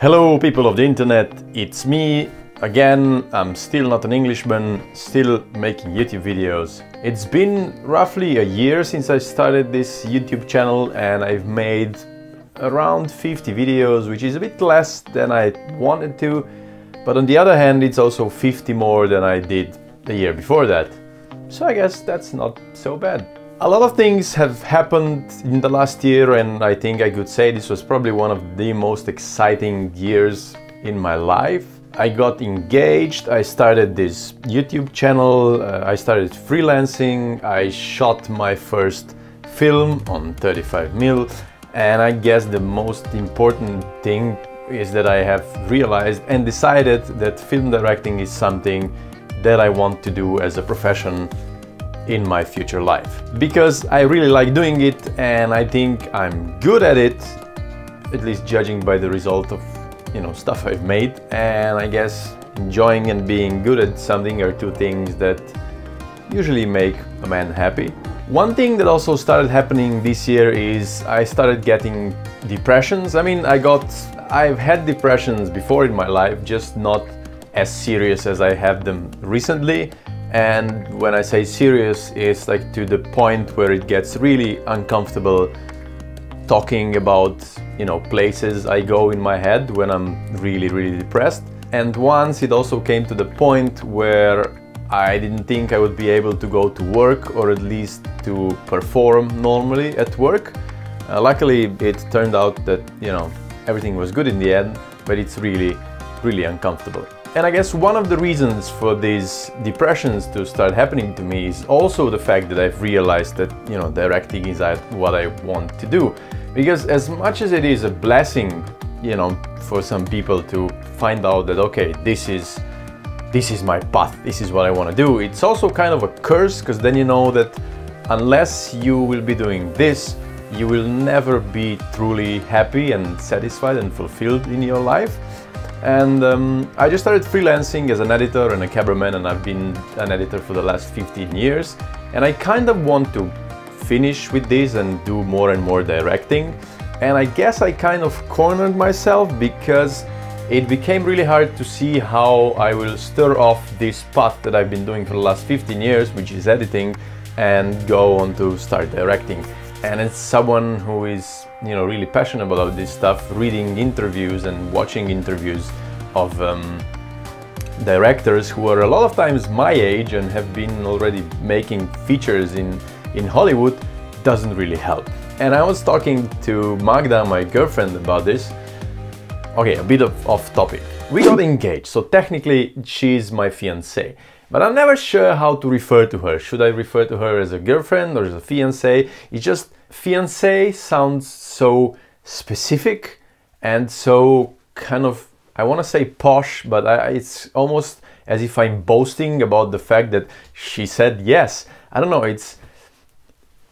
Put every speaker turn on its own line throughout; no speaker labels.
Hello people of the internet, it's me again. I'm still not an Englishman, still making YouTube videos. It's been roughly a year since I started this YouTube channel and I've made around 50 videos, which is a bit less than I wanted to, but on the other hand it's also 50 more than I did the year before that. So I guess that's not so bad. A lot of things have happened in the last year and I think I could say this was probably one of the most exciting years in my life. I got engaged, I started this YouTube channel, I started freelancing, I shot my first film on 35mm, and I guess the most important thing is that I have realized and decided that film directing is something that I want to do as a profession in my future life, because I really like doing it and I think I'm good at it, at least judging by the result of stuff I've made. And I guess enjoying and being good at something are two things that usually make a man happy. One thing that also started happening this year is I started getting depressions. I mean, I've had depressions before in my life, just not as serious as I have them recently. And when I say serious, it's like to the point where it gets really uncomfortable talking about, places I go in my head when I'm really depressed. And once it also came to the point where I didn't think I would be able to go to work, or at least to perform normally at work. Luckily, it turned out that, everything was good in the end, but it's really uncomfortable. And I guess one of the reasons for these depressions to start happening to me is also the fact that I've realized that, directing is what I want to do. Because as much as it is a blessing, for some people to find out that, okay, this is my path, this is what I want to do, it's also kind of a curse, because then you know that unless you will be doing this, you will never be truly happy and satisfied and fulfilled in your life. And I just started freelancing as an editor and a cameraman, and I've been an editor for the last 15 years. And I kind of want to finish with this and do more and more directing. And I guess I kind of cornered myself, because it became really hard to see how I will stir off this path that I've been doing for the last 15 years, which is editing, and go on to start directing. And as someone who is really passionate about this stuff, reading interviews and watching interviews of directors who are a lot of times my age and have been already making features in Hollywood doesn't really help. And I was talking to Magda, my girlfriend, about this. Okay, a bit of off topic. We got engaged, so technically she's my fiancée. But I'm never sure how to refer to her. Should I refer to her as a girlfriend or as a fiancée? It's just fiancée sounds so specific and so kind of, I want to say posh, but it's almost as if I'm boasting about the fact that she said yes. I don't know,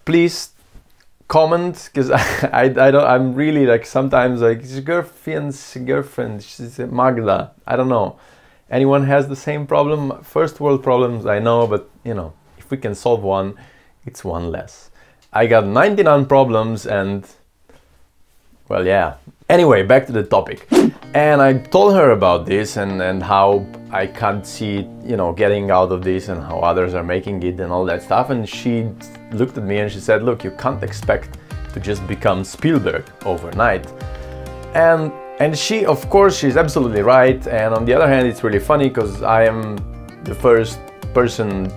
please comment, because I'm really like sometimes like, it's girlfriend, she's Magda, I don't know. Anyone has the same problem? First world problems, I know, but if we can solve one, it's one less. I got 99 problems and, well, yeah. Anyway, back to the topic. And I told her about this and how I can't see, getting out of this, and how others are making it and all that stuff. And she looked at me and she said, look, you can't expect to just become Spielberg overnight. And she, of course, she's absolutely right. And on the other hand, it's really funny because I am the first person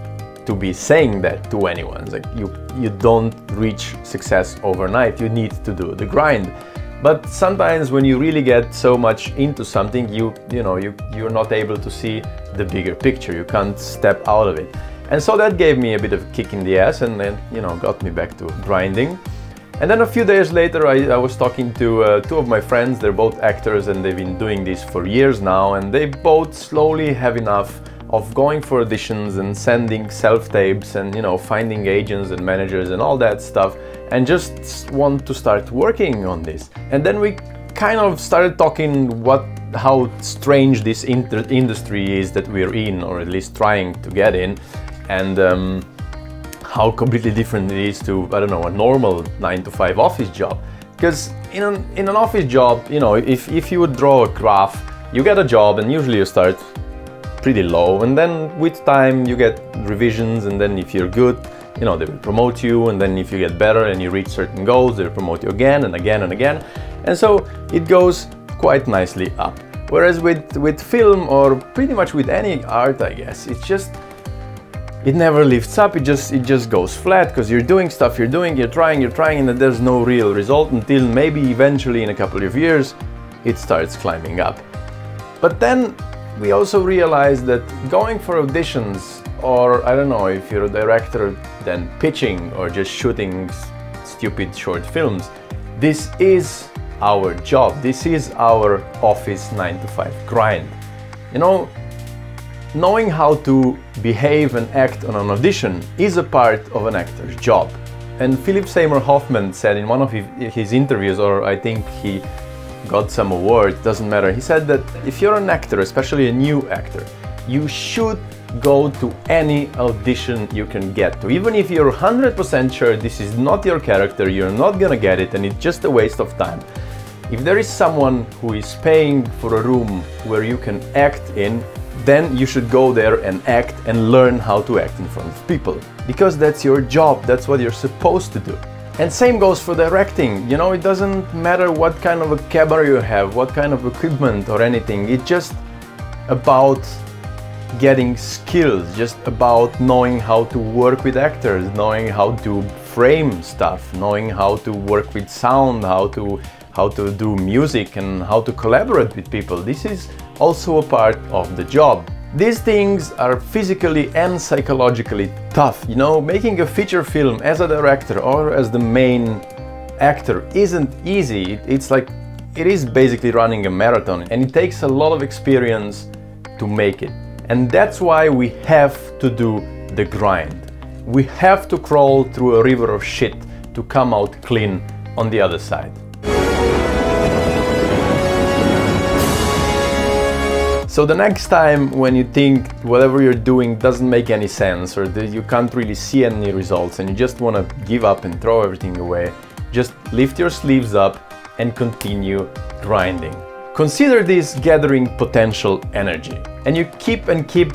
to be saying that to anyone. It's like you don't reach success overnight. You need to do the grind. But sometimes when you really get so much into something, you're not able to see the bigger picture. You can't step out of it. And so that gave me a bit of a kick in the ass and then, got me back to grinding. And then a few days later, I was talking to two of my friends. They're both actors and they've been doing this for years now, and they both slowly have enough of going for auditions and sending self-tapes and finding agents and managers and all that stuff, and just want to start working on this. And then we kind of started talking how strange this industry is that we're in, or at least trying to get in, and how completely different it is to, I don't know, a normal 9-to-5 office job. Because in an office job, you know, if you would draw a graph, you get a job and usually you start pretty low, and then with time you get revisions, and then if you're good, you know, they will promote you, and then if you get better and you reach certain goals, they'll promote you again and again and again, and so it goes quite nicely up. Whereas with film, or pretty much with any art, I guess, it's just, it never lifts up, it just goes flat, because you're doing stuff, you're trying, and then there's no real result until maybe eventually in a couple of years it starts climbing up. But then we also realize that going for auditions, or I don't know, if you're a director, then pitching or just shooting stupid short films, this is our job, this is our office 9-to-5 grind. You know, knowing how to behave and act on an audition is a part of an actor's job. And Philip Seymour Hoffman said in one of his interviews, or I think he got some award, doesn't matter, he said that if you're an actor, especially a new actor, you should go to any audition you can get to. Even if you're 100% sure this is not your character, you're not gonna get it and it's just a waste of time. If there is someone who is paying for a room where you can act in, then you should go there and act and learn how to act in front of people. Because that's your job, that's what you're supposed to do. And same goes for directing. You know, it doesn't matter what kind of a camera you have, what kind of equipment or anything. It's just about getting skills, just about knowing how to work with actors, knowing how to frame stuff, knowing how to work with sound, how to do music, and how to collaborate with people. This is also a part of the job. These things are physically and psychologically tough. You know, making a feature film as a director or as the main actor isn't easy. It's like, it is basically running a marathon, and it takes a lot of experience to make it. And that's why we have to do the grind. We have to crawl through a river of shit to come out clean on the other side. So the next time when you think whatever you're doing doesn't make any sense, or that you can't really see any results and you just want to give up and throw everything away, just lift your sleeves up and continue grinding. Consider this gathering potential energy, and you keep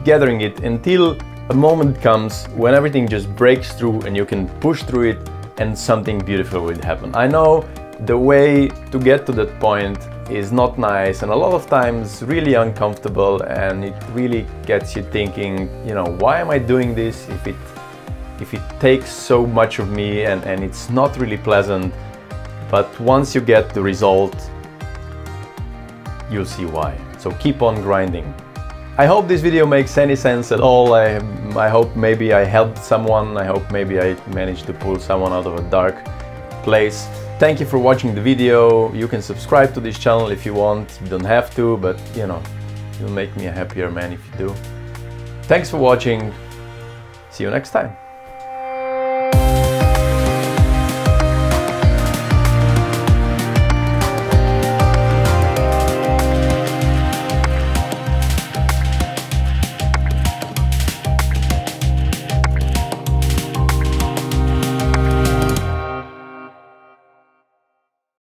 gathering it until a moment comes when everything just breaks through and you can push through it and something beautiful will happen. I know the way to get to that point is not nice and a lot of times really uncomfortable, and it really gets you thinking, you know, why am I doing this if it takes so much of me, and it's not really pleasant. But once you get the result, you'll see why. So keep on grinding. I hope this video makes any sense at all. I hope maybe I helped someone. I hope maybe I managed to pull someone out of a dark place. Thank you for watching the video. You can subscribe to this channel if you want. You don't have to, but you know, you'll make me a happier man if you do. Thanks for watching. See you next time.